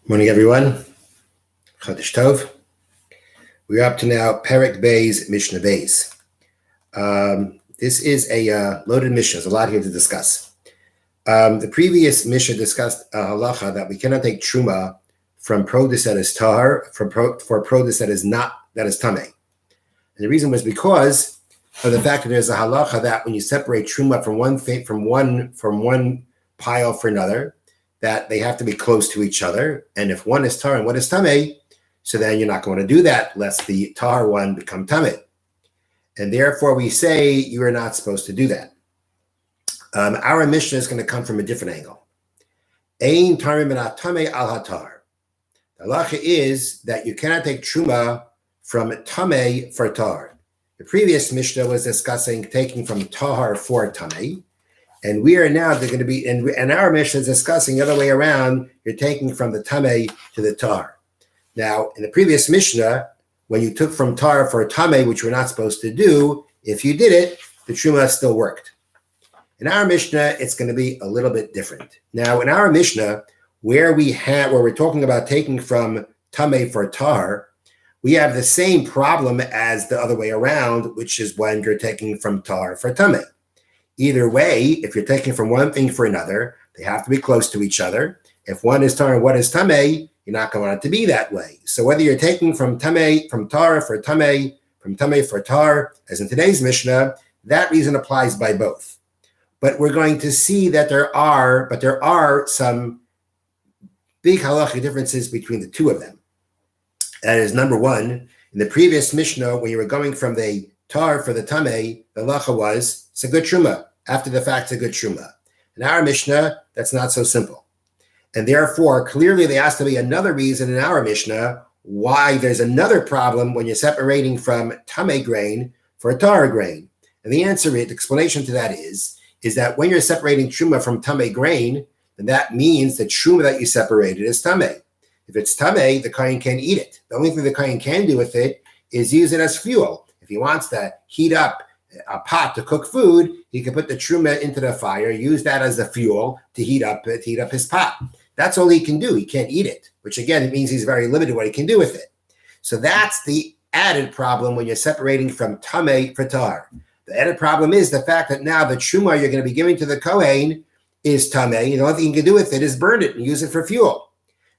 Morning, everyone. Chodesh Tov. We're up to now Perek Beis, Mishna Beis. This is a loaded Mishnah. There's a lot here to discuss. The previous Mishnah discussed a halacha that we cannot take truma from produce that is tahar for produce that is tamei. And the reason was because of the fact that there's a halacha that when you separate truma from one pile for another, that they have to be close to each other. And if one is tar and one is tamei, so then you're not going to do that lest the tar one become tamei. And therefore we say you are not supposed to do that. Our Mishnah is going to come from a different angle. Ein tarim min tamei al hatar. The halacha is that you cannot take truma from tamei for tar. The previous Mishnah was discussing taking from tahar for tamei. And we are now going to be, and our Mishnah is discussing the other way around. You're taking from the tamei to the tar. Now, in the previous Mishnah, when you took from tar for tamei, which we're not supposed to do, if you did it, the truma still worked. In our Mishnah, it's going to be a little bit different. Now, in our Mishnah, where we're talking about taking from tamei for tar, we have the same problem as the other way around, which is when you're taking from tar for tamei. Either way, if you're taking from one thing for another, they have to be close to each other. If one is tar and one is tamei, you're not going to want it to be that way. So whether you're taking from tar for tamei, from tamei for tar, as in today's Mishnah, that reason applies by both. But we're going to see that there are some big halachic differences between the two of them. That is, number one, in the previous Mishnah, when you were going from the tar for the tamei, the halacha was, it's a good truma. After the fact, it's a good truma. In our Mishnah, that's not so simple. And therefore, clearly there has to be another reason in our Mishnah why there's another problem when you're separating from tamei grain for a tar grain. And the explanation to that is that when you're separating truma from tamei grain, then that means the truma that you separated is tamei. If it's tamei, the kohen can't eat it. The only thing the kohen can do with it is use it as fuel. If he wants to heat up a pot to cook food, he can put the truma into the fire, use that as the fuel to heat up his pot. That's all he can do. He can't eat it, which again, it means he's very limited what he can do with it. So that's the added problem when you're separating from tamei for tar. The added problem is the fact that now the truma you're going to be giving to the kohen is tamei, and the only thing you can do with it is burn it and use it for fuel.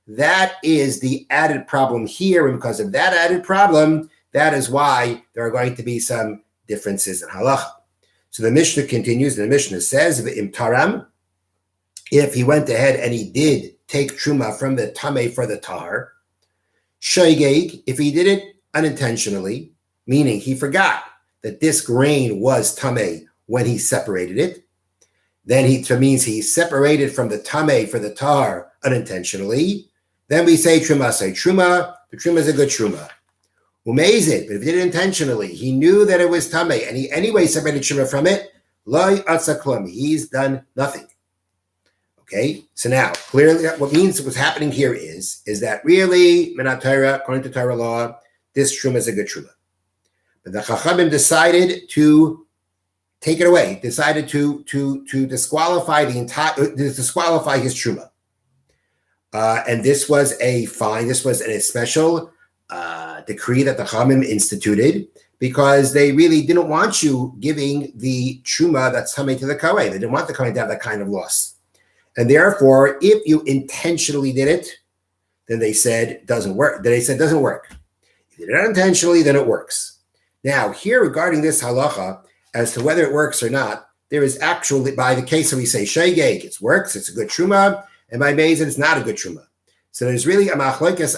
That is the added problem here, and because of that added problem, that is why there are going to be some differences in halacha. So the Mishnah continues, and the Mishnah says, "V'im taram," if he went ahead and he did take truma from the tamei for the tar, shoigeg, if he did it unintentionally, meaning he forgot that this grain was tamei when he separated it, then it means he separated from the tamei for the tar unintentionally. Then we say truma. The truma is a good truma. Umezid, but if he did it intentionally, he knew that it was tamei, and he anyway separated truma from it. Lo yatsa klum, he's done nothing. Okay, so now clearly, what's happening here is that really, minat Torah, according to Torah law, this truma is a good truma. But the Chachamim decided to take it away, decided to disqualify disqualify his truma, and this was a special decree that the Chachamim instituted because they really didn't want you giving the truma that's coming to the kohen. They didn't want the kohen to have that kind of loss. And therefore, if you intentionally did it, then they said it doesn't work. If you did it unintentionally, then it works. Now, here regarding this halacha, as to whether it works or not, there is actually, by the case that we say shegeg, it works, it's a good truma, and by Beis, it's not a good truma. So there's really a machlokes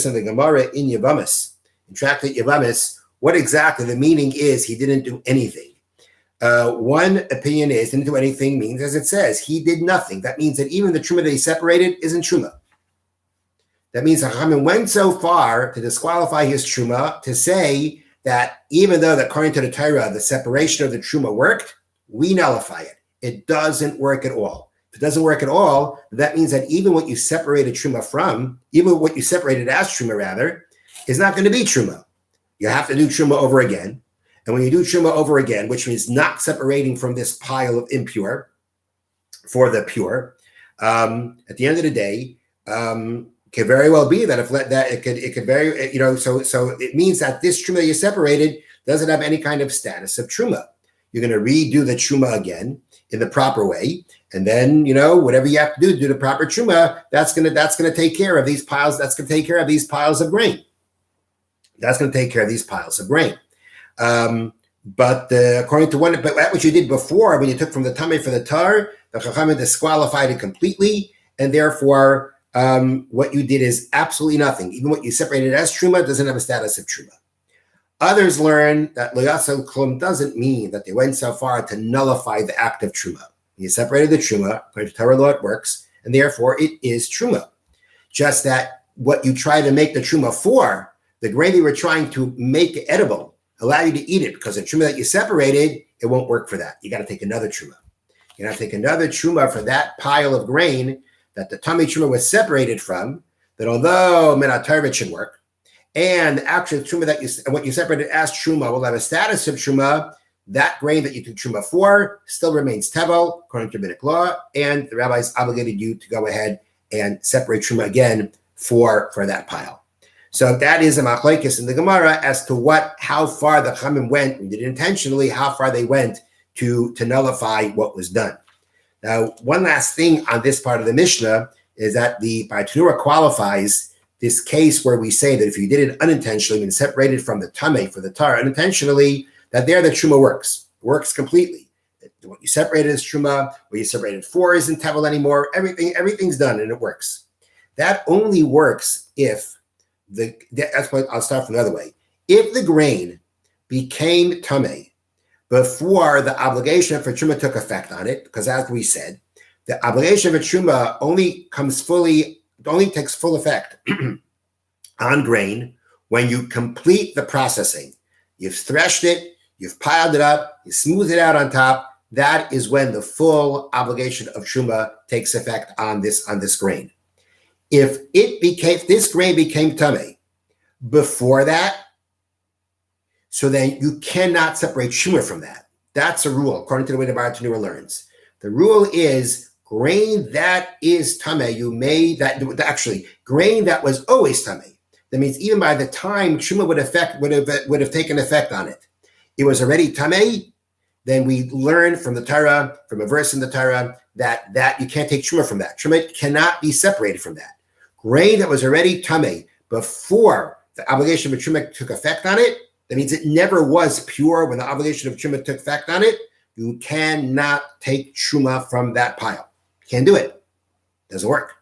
in the Gemara in Yavamis, in Tractate Yavamis, what exactly the meaning is he didn't do anything. One opinion is didn't do anything means, as it says, he did nothing. That means that even the truma that he separated isn't truma. That means Chachamim went so far to disqualify his truma to say that even though according to the Torah, the separation of the truma worked, we nullify it. It doesn't work at all. If it doesn't work at all, that means that even what you separated truma from, even what you separated as truma rather, is not going to be truma. You have to do truma over again. And when you do truma over again, which means not separating from this pile of impure for the pure, at the end of the day, Could very well be that if that it could very so it means that this truma that you separated doesn't have any kind of status of truma. You're going to redo the truma again in the proper way, and then whatever you have to do the proper truma, that's going to take care of these piles. That's going to take care of these piles of grain. That's going to take care of these piles of grain. But according to what you did before, when you took from the tamei for the tar, the Chachamim disqualified it completely, and therefore what you did is absolutely nothing. Even what you separated as truma doesn't have a status of truma. Others learn that lo yasel klum doesn't mean that they went so far to nullify the act of truma. You separated the truma, according to Torah law it works, and therefore it is truma. Just that what you try to make the truma for, the grain you were trying to make edible, allow you to eat it, because the truma that you separated, it won't work for that. You got to take another truma. You got to take another truma for that pile of grain that the tamei truma was separated from, that although minatar it should work, and the actual truma that what you separated as truma will have a status of truma, that grain that you took truma for still remains tevel, according to rabbinic law, and the rabbis obligated you to go ahead and separate truma again for that pile. So that is a machlokes in the Gemara as to how far the Chachamim went, and did intentionally, how far they went to nullify what was done. Now, one last thing on this part of the Mishnah is that the Bartanura qualifies this case where we say that if you did it unintentionally, when separated from the tamei for the tar unintentionally, that there the truma works completely. What you separated is truma, what you separated for isn't tevel anymore. Everything's done and it works. That only works if that's what I'll start from another way. If the grain became tamei before the obligation for truma took effect on it, because as we said, the obligation for truma only takes full effect on grain when you complete the processing. You've threshed it, you've piled it up, you smooth it out on top. That is when the full obligation of truma takes effect on this grain. If this grain became tamei before that, so then you cannot separate truma from that. That's a rule, according to the way the Bartanura learns. The rule is grain that is tamei, you made that actually grain that was always tamei. That means even by the time truma would have taken effect on it, it was already tamei. Then we learn from the Torah, from a verse in the Torah, that you can't take truma from that. Truma cannot be separated from that. Grain that was already tamei before the obligation of truma took effect on it, that means it never was pure when the obligation of truma took effect on it. You cannot take truma from that pile. You can't do it. Doesn't work.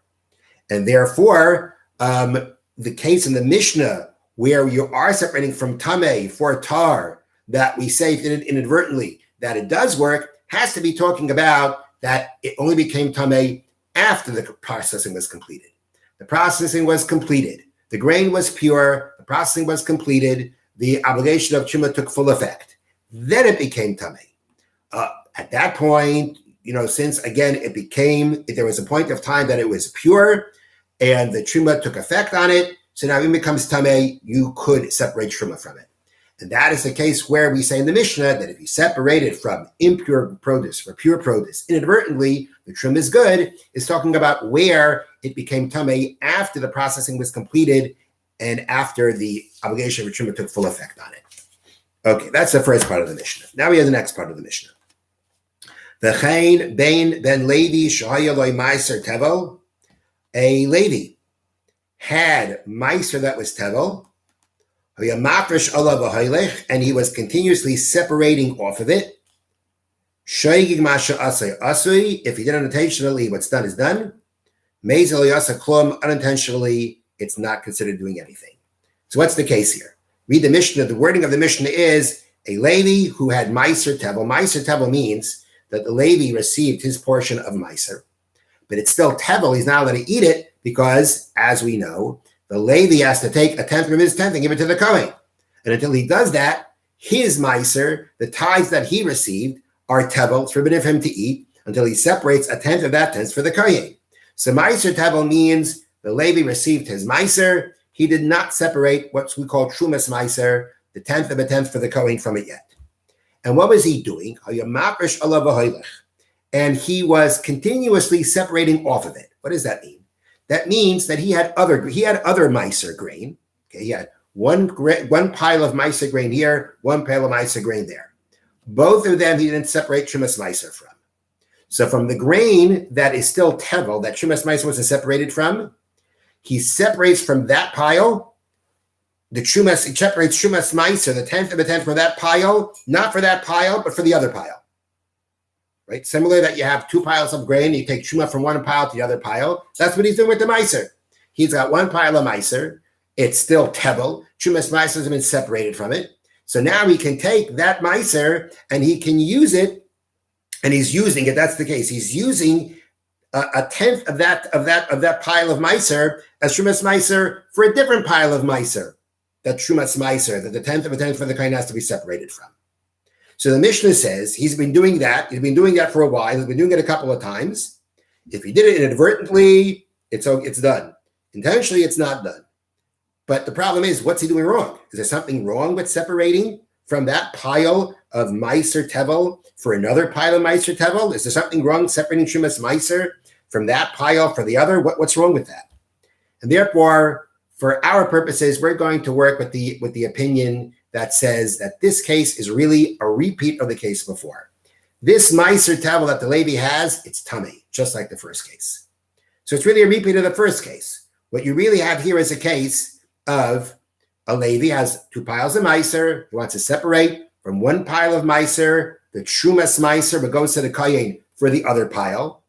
And therefore, the case in the Mishnah where you are separating from tamei for tar, that we say inadvertently that it does work, has to be talking about that it only became tamei after the processing was completed. The processing was completed. The grain was pure. The processing was completed. The obligation of truma took full effect. Then it became tamei. At that point, since again there was a point of time that it was pure, and the truma took effect on it. So now it becomes tamei. You could separate truma from it, and that is the case where we say in the Mishnah that if you separate it from impure produce for pure produce inadvertently, the truma is good. Is talking about where it became tamei after the processing was completed and after the obligation of truma took full effect on it. Okay, that's the first part of the Mishnah. Now we have the next part of the Mishnah. V'chein ben Levi shehaya lo meiser tevel. A Levi had meiser that was tevel, and he was continuously separating off of it. If he did unintentionally, what's done is done. Unintentionally, it's not considered doing anything. So what's the case here? Read the Mishnah. The wording of the Mishnah is a Levi who had meiser tevel. Meiser tevel means that the Levi received his portion of meiser, but it's still tevel. He's not allowed to eat it because, as we know, the Levi has to take a tenth from his tenth and give it to the Kohen. And until he does that, his meiser, the tithes that he received, are tevel. It's forbidden for him to eat until he separates a tenth of that tenth for the Kohen. So meiser tevel means the Levi received his meiser. He did not separate what we call trumas meiser, the tenth of a tenth for the Kohen, from it yet. And what was he doing? And he was continuously separating off of it. What does that mean? that means that he had other Meiser grain. Okay, he had one pile of Meiser grain here, one pile of Meiser grain there. Both of them he didn't separate Trumas Meiser from. So from the grain that is still tevel, that Trumas Meiser wasn't separated from, he separates from that pile. He separates Trumas Meiser, the 10th of a 10th, from that pile, not for that pile, but for the other pile. Right? Similar that you have two piles of grain, you take Truma from one pile to the other pile. That's what he's doing with the Meiser. He's got one pile of Meiser. It's still tevel. Trumas Meiser has been separated from it. So now he can take that Meiser and he can use it, and he's using it. That's the case. He's using a 10th of that pile of Meiser as Trumas Meiser for a different pile of Meiser. That Trumas Meiser, that the 10th of a 10th for the kind has to be separated from. So the Mishnah says he's been doing that. He's been doing that for a while. He's been doing it a couple of times. If he did it inadvertently, it's done. Intentionally, it's not done. But the problem is, what's he doing wrong? Is there something wrong with separating from that pile of Meiser Tevel for another pile of Meiser Tevel? Is there something wrong separating Trumas Meiser from that pile for the other? What's wrong with that? And therefore, for our purposes, we're going to work with the opinion that says that this case is really a repeat of the case before. This Meiser Tevel that the Levi has, it's tummy, just like the first case. So it's really a repeat of the first case. What you really have here is a case of a Levi has two piles of Meiser. He wants to separate from one pile of Meiser, the Trumas Meiser, but goes to the Kayin for the other pile.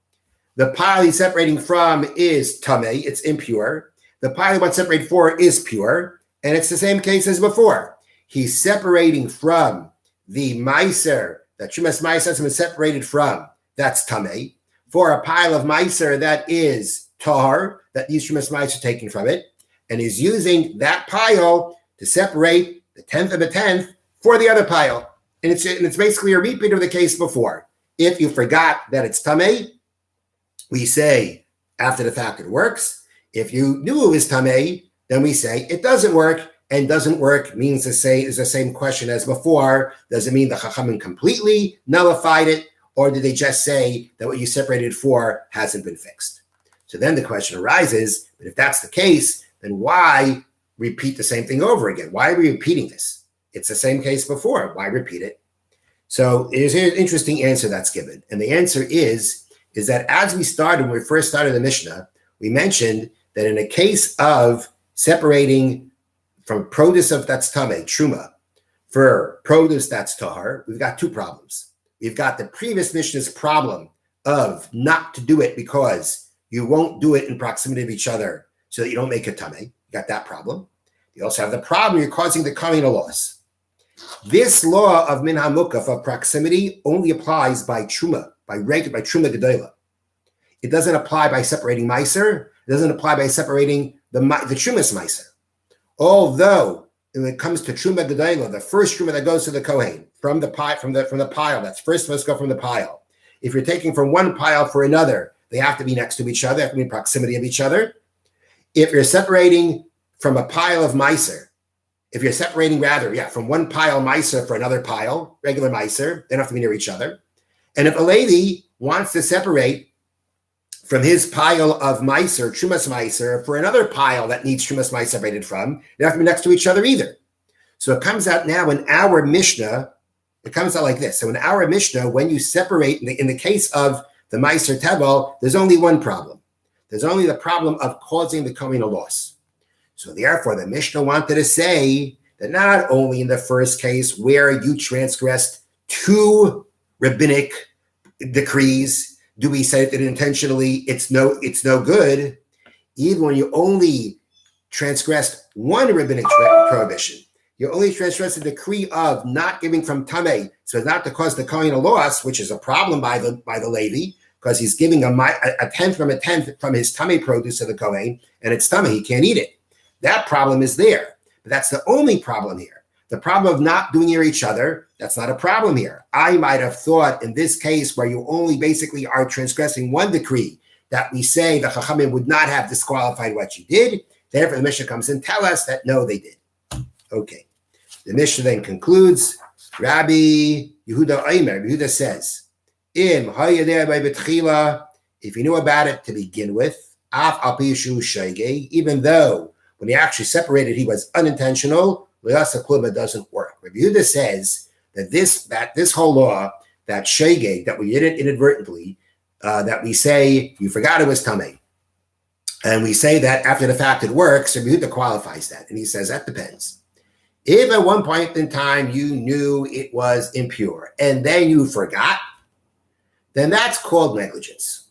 The pile he's separating from is tummy, it's impure. The pile he wants to separate for is pure, and it's the same case as before. He's separating from the Meiser that Trumas Meiser has been separated from. That's Tameh. For a pile of Meiser that is Tahar, that these Trumas Meiser are taken from it. And he's using that pile to separate the 10th of a 10th for the other pile. And it's basically a repeat of the case before. If you forgot that it's Tameh, we say after the fact it works. If you knew it was Tameh, then we say it doesn't work. And doesn't work means is the same question as before. Does it mean the Chachamim completely nullified it, or did they just say that what you separated for hasn't been fixed? So then the question arises, but if that's the case, then why repeat the same thing over again? Why are we repeating this? It's the same case before. Why repeat it? So there's an interesting answer that's given. And the answer is that as when we first started the Mishnah, we mentioned that in a case of separating from produce that's tameh, truma, for produce that's tahar, we've got two problems. We've got the previous Mishnah's problem of not to do it because you won't do it in proximity of each other so that you don't make it tameh. You got that problem. You also have the problem you're causing the kain a loss. This law of min hamukaf, of proximity, only applies by truma, by truma gedola. It doesn't apply by separating meiser. It doesn't apply by separating the trumas meiser. Although when it comes to Truma Gedola, the first Truma that goes to the Kohen from the pile, that's first supposed to go from the pile. If you're taking from one pile for another, they have to be next to each other, they have to be in proximity of each other. If you're separating from a pile of Meiser, from one pile Meiser for another pile, regular Meiser, they don't have to be near each other. And if a lady wants to separate from his pile of Meiser, Trumas Meiser, for another pile that needs Trumas Meiser separated from, they don't have to be next to each other either. So it comes out now in our Mishnah, it comes out like this. So in our Mishnah, when you separate, in the case of the Meiser Tevel, there's only one problem. There's only the problem of causing the kohen a loss. So therefore, the Mishnah wanted to say that not only in the first case where you transgressed two rabbinic decrees, do we say that intentionally it's no good, even when you only transgressed one rabbinic prohibition? You only transgressed the decree of not giving from tameh, so as not to cause the kohen a loss, which is a problem by the Levi, because he's giving a tenth from his tameh produce to the kohen, and it's tameh, he can't eat it. That problem is there, but that's the only problem here. The problem of not doing near each other, that's not a problem here. I might have thought in this case where you only basically are transgressing one decree that we say the Chachamim would not have disqualified what you did. Therefore, the Mishnah comes and tell us that no, they did. Okay. The Mishnah then concludes, Rabbi Yehuda says, if you knew about it to begin with, Even though when he actually separated, he was unintentional, doesn't work. Rabbi Yehuda says that this whole law, that shegeg, that we did it inadvertently, that we say you forgot it was tamei, and we say that after the fact it works, Rabbi Yehuda qualifies that, and he says that depends. If at one point in time you knew it was impure and then you forgot, then that's called negligence.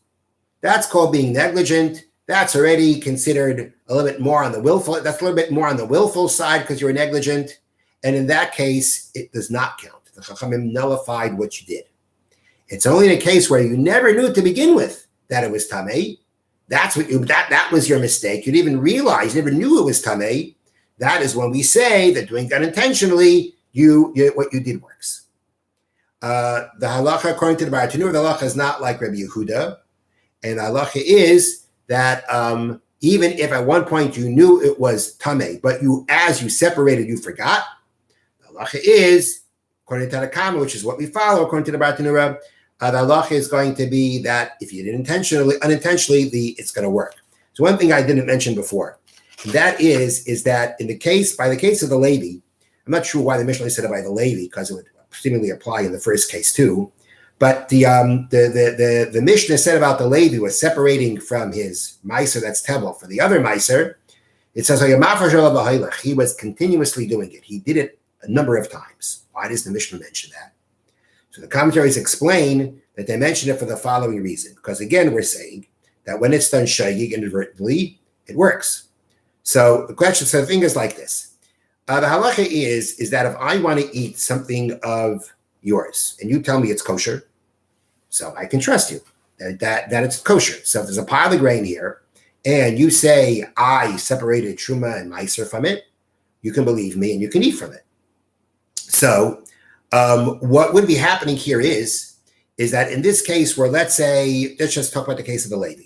That's called being negligent. That's already considered a little bit more on the willful. That's a little bit more on the willful side because you were negligent. And in that case, it does not count. The Chachamim nullified what you did. It's only in a case where you never knew to begin with that it was tamei. That's what that was your mistake. You didn't even realize, you never knew it was tamei. That is when we say that doing that intentionally, what you did works. The halacha, according to the Baratanur, the halacha is not like Rabbi Yehuda, and the halacha is that even if at one point you knew it was tamei, but as you separated, you forgot. The halacha is, according to the Kama, which is what we follow, according to the Baratanur, the halacha is going to be that if you did unintentionally, it's going to work. So one thing I didn't mention before. That is that by the case of the Levi, I'm not sure why the Mishnah said it by the Levi, because it would seemingly apply in the first case too. But the Mishnah said about the Levi was separating from his Meiser, that's Tevel, for the other Meiser. It says he was continuously doing it. He did it a number of times. Why does the Mishnah mention that? So the commentaries explain that they mention it for the following reason. Because again, we're saying that when it's done shagig inadvertently, it works. So the thing is like this. The halacha is that if I want to eat something of yours and you tell me it's kosher, so I can trust you that it's kosher. So if there's a pile of grain here and you say I separated truma and meiser from it, you can believe me and you can eat from it. So what would be happening here is that in this case where let's just talk about the case of the Levi,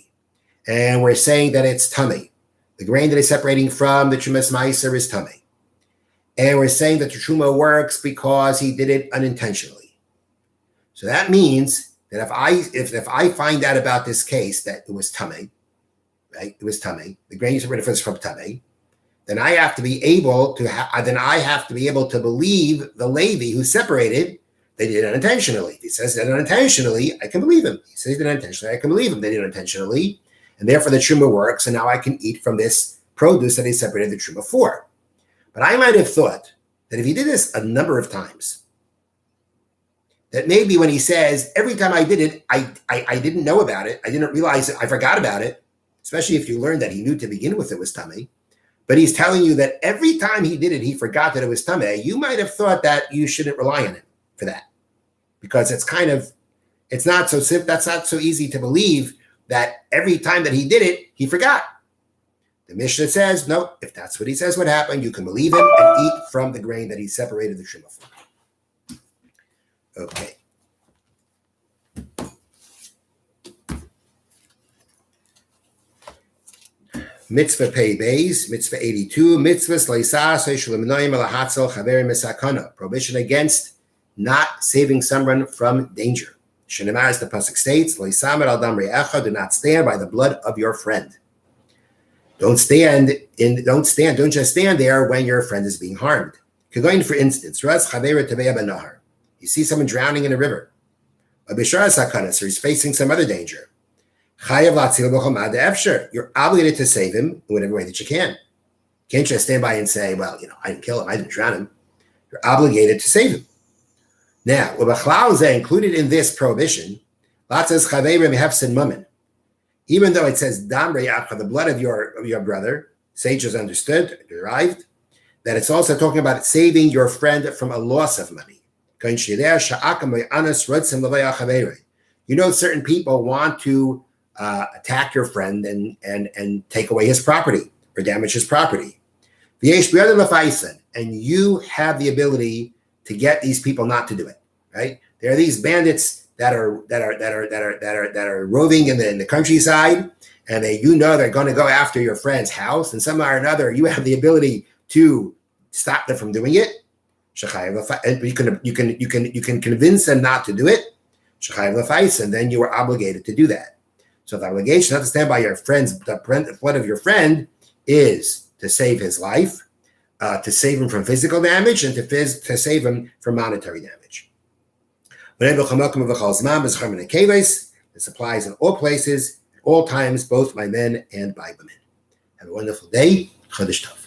and we're saying that it's tamei. The grain that is separating from the Trumas Meiser is tamei. And we're saying that the Truma works because he did it unintentionally. So that means that if I find out about this case that it was tamei, right? It was tamei. The grain you separated from tamei. Then I have to be able to believe the Levi who separated. They did it unintentionally. If he says that unintentionally, I can believe him. He says that unintentionally, I can believe him. They did it unintentionally. And therefore the truma works, and now I can eat from this produce that he separated the truma for. But I might have thought that if he did this a number of times, that maybe when he says, every time I did it, I didn't know about it, I didn't realize it, I forgot about it, especially if you learned that he knew to begin with it was tamei, but he's telling you that every time he did it, he forgot that it was tamei, you might have thought that you shouldn't rely on him for that. Because that's not so easy to believe that every time that he did it, he forgot. The Mishnah says, no, if that's what he says would happen, you can believe him and eat from the grain that he separated the truma from. Okay. Mitzvah Pei Beis, Mitzvah 82, Mitzvahs Laisas Shulamnoim Alahatzel Chaverim Misakana, prohibition against not saving someone from danger. Shenema, as the pasuk states, do not stand by the blood of your friend. Don't just stand there when your friend is being harmed. Going, for instance, you see someone drowning in a river. So he's facing some other danger. You're obligated to save him in whatever way that you can. Can't just stand by and say, well, I didn't kill him, I didn't drown him. You're obligated to save him. Now, included in this prohibition, even though it says the blood of your brother, sages understood, derived, that it's also talking about saving your friend from a loss of money. You know, certain people want to attack your friend and take away his property or damage his property. And you have the ability to get these people not to do it, right? There are these bandits that are roving in the countryside, and they're going to go after your friend's house, and somehow or another you have the ability to stop them from doing it. You can convince them not to do it, and then you are obligated to do that. So the obligation not to stand by your friend's the blood of your friend is to save his life, to save him from physical damage, and to save him from monetary damage. This applies in all places, at all times, both by men and by women. Have a wonderful day. Chodesh Tov.